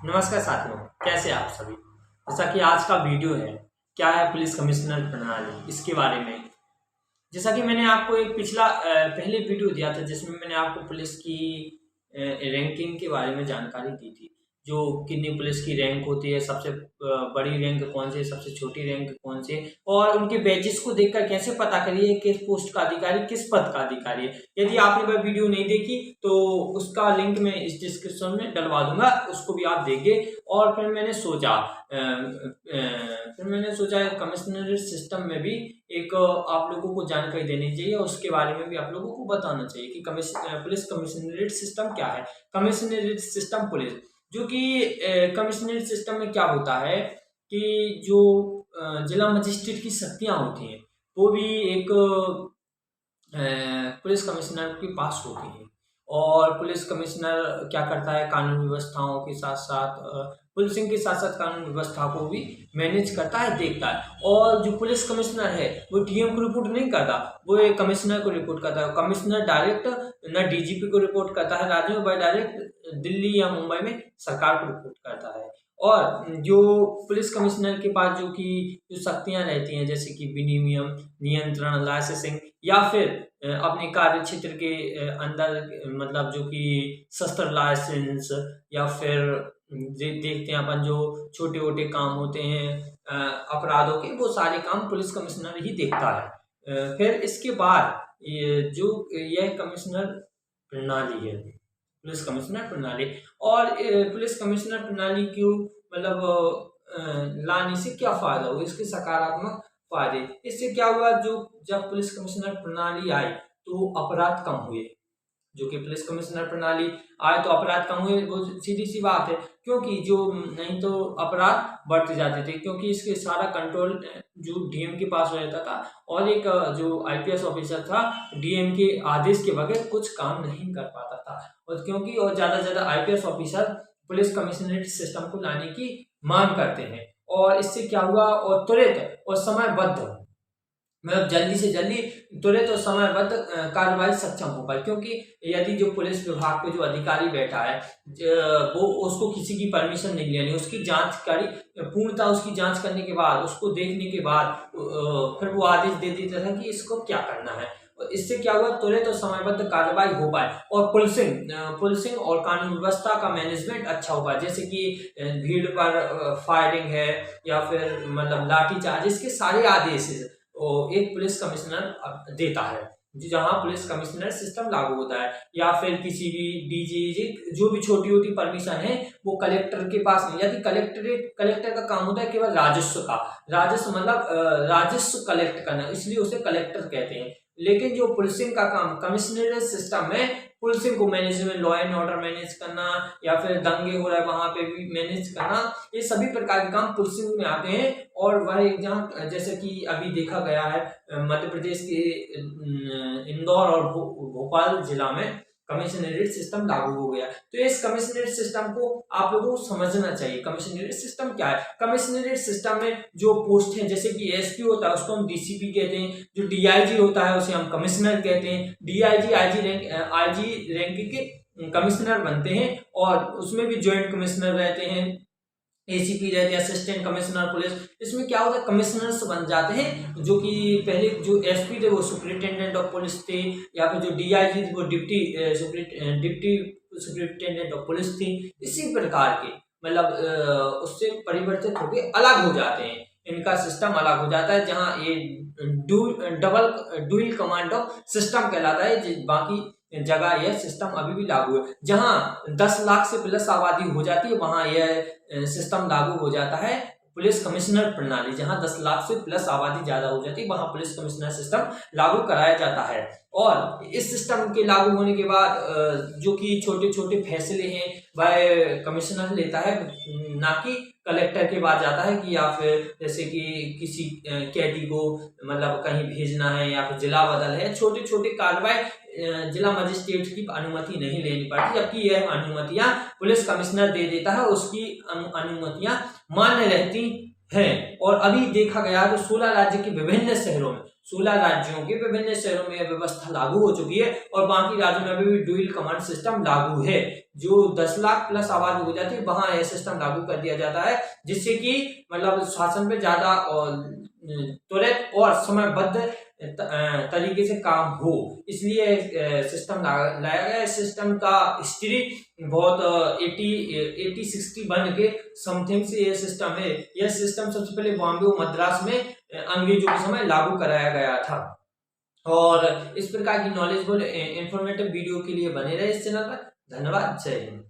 नमस्कार साथियों, कैसे आप सभी। जैसा कि आज का वीडियो है, क्या है पुलिस कमिश्नर प्रणाली, इसके बारे में। जैसा कि मैंने आपको एक पहले वीडियो दिया था जिसमें मैंने आपको पुलिस की रैंकिंग के बारे में जानकारी दी थी। जो कितनी पुलिस की रैंक होती है, सबसे बड़ी रैंक कौन सी है, सबसे छोटी रैंक कौन सी है, और उनके बैचेस को देखकर कैसे पता करिए किस पोस्ट का अधिकारी किस पद का अधिकारी है। यदि आपने वह वीडियो नहीं देखी तो उसका लिंक मैं इस डिस्क्रिप्शन में डलवा दूंगा, उसको भी आप देखिए। और फिर मैंने सोचा कमिश्नरेट सिस्टम में भी एक आप लोगों को जानकारी देनी चाहिए, उसके बारे में भी आप लोगों को बताना चाहिए कि पुलिस कमिश्नरेट सिस्टम क्या है। कमिश्नरेट सिस्टम पुलिस जो कि कमिश्नरेट सिस्टम में क्या होता है कि जो जिला मजिस्ट्रेट की शक्तियां होती हैं वो भी एक पुलिस कमिश्नर के पास होती है। और पुलिस कमिश्नर क्या करता है, कानून व्यवस्थाओं के साथ साथ पुलिसिंग के साथ साथ कानून व्यवस्था को भी मैनेज करता है, देखता है। और जो पुलिस कमिश्नर है वो डीएम को रिपोर्ट नहीं करता, वो एक कमिश्नर को रिपोर्ट करता है। कमिश्नर डायरेक्ट न डीजीपी को रिपोर्ट करता है राज्य में, डायरेक्ट दिल्ली या मुंबई में सरकार को रिपोर्ट करता है। और जो पुलिस कमिश्नर के पास जो शक्तियां रहती हैं, जैसे कि विनिमय, नियंत्रण, लाइसेंसिंग, या फिर अपने कार्य क्षेत्र के अंदर मतलब जो कि शस्त्र लाइसेंस, या फिर देखते हैं अपन जो छोटे मोटे काम होते हैं अपराधों के, वो सारे काम पुलिस कमिश्नर ही देखता है। फिर इसके बाद यह कमिश्नर प्रणाली है, पुलिस कमिश्नर प्रणाली। और पुलिस कमिश्नर प्रणाली क्यों लाने से क्या फायदा हुआ, इसके सकारात्मक फायदे। इससे क्या हुआ, जो जब पुलिस कमिश्नर प्रणाली आई तो अपराध कम हुए। जो कि पुलिस कमिश्नर प्रणाली आए तो अपराध कम हुए, वो सीधी सी बात है। क्योंकि जो नहीं तो अपराध बढ़ते जाते थे, क्योंकि इसके सारा कंट्रोल जो डीएम के पास रहता था। और एक जो आईपीएस ऑफिसर था, डीएम के आदेश के बगैर कुछ काम नहीं कर पाता था। और क्योंकि और ज्यादा से ज्यादा IPS officer police commissionerate system को लाने की मांग करते हैं। और इससे क्या हुआ, और त्वरित और समयबद्ध, मतलब जल्दी से जल्दी तुरंत और समयबद्ध कार्रवाई सक्षम हो पाए। क्योंकि यदि जो पुलिस विभाग पे जो अधिकारी बैठा है वो उसको किसी की परमिशन नहीं लेनी, उसकी जांच करी, पूर्णतः उसकी जांच करने के बाद, उसको देखने के बाद फिर वो आदेश दे देता था कि इसको क्या करना है। और इससे क्या हुआ, तुरंत और समयबद्ध कार्रवाई हो पाए। और पुलिसिंग और कानून व्यवस्था का मैनेजमेंट अच्छा हो पाए। जैसे कि भीड़ पर फायरिंग है, या फिर मतलब लाठीचार्ज, इसके सारे आदेश एक पुलिस कमिश्नर देता है, जहां पुलिस कमिश्नर सिस्टम लागू होता है। या फिर किसी भी डीजी जो भी छोटी छोटी परमिशन है वो कलेक्टर के पास नहीं जाती। कलेक्टर का काम होता है केवल राजस्व का, राजस्व मतलब राजस्व कलेक्ट करना, इसलिए उसे कलेक्टर कहते हैं। लेकिन जो पुलिसिंग का काम कमिश्नरेट सिस्टम में, पुलिसिंग को management, law and order manage करना, या फिर दंगे हो रहा है वहां पे भी मैनेज करना, ये सभी प्रकार के काम पुलिसिंग में आते हैं। और वह एग्जाम जैसे कि अभी देखा गया है मध्य प्रदेश के इंदौर और भोपाल जिला में कमिश्नरेट सिस्टम लागू हो गया। तो इस कमिश्नरेट सिस्टम को आप लोगों को समझना चाहिए। कमिश्नरेट सिस्टम क्या है, कमिश्नरेट सिस्टम में जो पोस्ट है, जैसे कि एसपी होता है उसको हम डीसीपी कहते हैं, जो डीआईजी होता है उसे हम कमिश्नर कहते हैं। डीआईजी आईजी रैंक के कमिश्नर बनते हैं, और उसमें भी ज्वाइंट कमिश्नर रहते हैं, एसीपी रहते हैं, असिस्टेंट कमिश्नर पुलिस। इसमें क्या होता है, कमिश्नर्स बन जाते हैं। जो कि पहले जो एसपी थे वो सुपरिटेंडेंट ऑफ पुलिस थे, या फिर जो डीआईजी थे वो डिप्टी सुपरिटेंडेंट ऑफ पुलिस थी। इसी प्रकार के मतलब उससे परिवर्तित होकर अलग हो जाते हैं, इनका सिस्टम अलग हो जाता है। जहां ये डुअल कमांड ऑफ सिस्टम कहलाता है। बाकी जगह यह सिस्टम अभी भी लागू है। जहां 10 लाख से प्लस आबादी हो जाती है वहां यह सिस्टम लागू हो जाता है, पुलिस कमिश्नर प्रणाली। जहां 10 लाख से प्लस आबादी ज्यादा हो जाती है वहां पुलिस कमिश्नर सिस्टम लागू कराया जाता है। और इस सिस्टम के लागू होने के बाद जो कि छोटे छोटे फैसले हैं वह कमिश्नर लेता है, ना कि कलेक्टर के पास जाता है। कि या फिर जैसे कि किसी कैदी को मतलब कहीं भेजना है, या फिर जिला बदल है, छोटे छोटे कार्रवाई जिला मजिस्ट्रेट की अनुमति नहीं लेनी पड़ती, जबकि यह अनुमतियां पुलिस कमिश्नर दे देता है। उसकी अनुमतियां मान्य रहती हैं। और अभी देखा गया तो 16 राज्य के विभिन्न शहरों में 16 राज्यों के विभिन्न शहरों में यह व्यवस्था लागू हो चुकी है और बाकी राज्यों में अभी भी ड्यूल कमांड सिस्टम लागू है। जो 10 लाख प्लस आबादी हो जाती है वहां यह सिस्टम लागू कर दिया जाता है, जिससे कि मतलब शासन पे ज्यादा त्वरित और समयबद्ध तरीके से काम हो, इसलिए सिस्टम लाया गया। इस सिस्टम का हिस्ट्री बहुत 1861 के समथिंग से ये सिस्टम है। यह सिस्टम सबसे पहले बॉम्बे और मद्रास में अंग्रेजों के समय लागू कराया गया था। और इस प्रकार की नॉलेजफुल इंफॉर्मेटिव वीडियो के लिए बने रहे इस चैनल पर। धन्यवाद। जय हिंद।